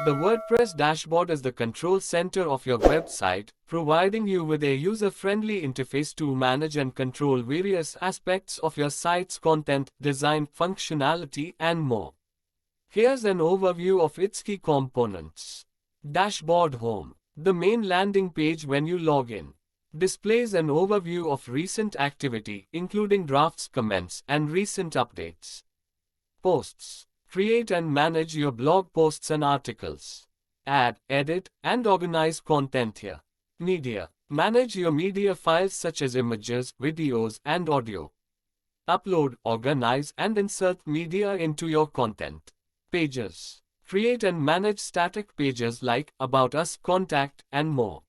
The WordPress dashboard is the control center of your website, providing you with a user-friendly interface to manage and control various aspects of your site's content, design, functionality, and more. Here's an overview of its key components. Dashboard Home. The main landing page when you log in. Displays an overview of recent activity, including drafts, comments, and recent updates. Posts. Create and manage your blog posts and articles. Add, edit, and organize content here. Media. Manage your media files such as images, videos, and audio. Upload, organize, and insert media into your content. Pages. Create and manage static pages like About Us, Contact, and more.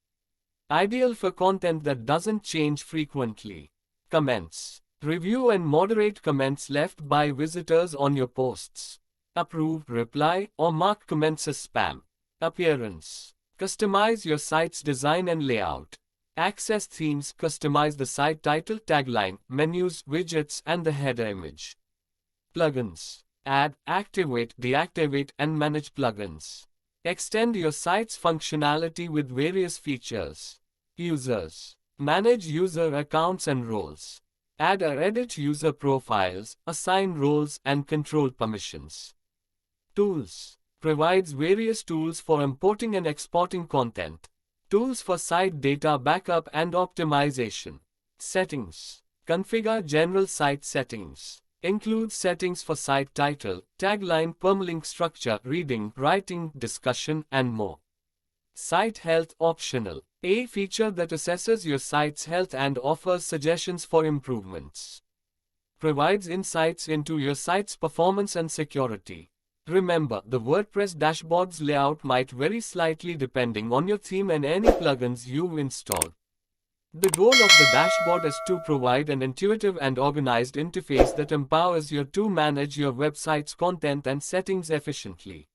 Ideal for content that doesn't change frequently. Comments. Review and moderate comments left by visitors on your posts. Approve, reply, or mark comments as spam. Appearance. Customize your site's design and layout. Access themes. Customize the site title, tagline, menus, widgets, and the header image. Plugins. Add, activate, deactivate, and manage plugins. Extend your site's functionality with various features. Users. Manage user accounts and roles. Add or edit user profiles, assign roles, and control permissions. Tools. Provides various tools for importing and exporting content. Tools for site data backup and optimization. Settings. Configure general site settings. Includes settings for site title, tagline, permalink structure, reading, writing, discussion, and more. Site health optional. A feature that assesses your site's health and offers suggestions for improvements. Provides insights into your site's performance and security. Remember, the WordPress dashboard's layout might vary slightly depending on your theme and any plugins you've installed. The goal of the dashboard is to provide an intuitive and organized interface that empowers you to manage your website's content and settings efficiently.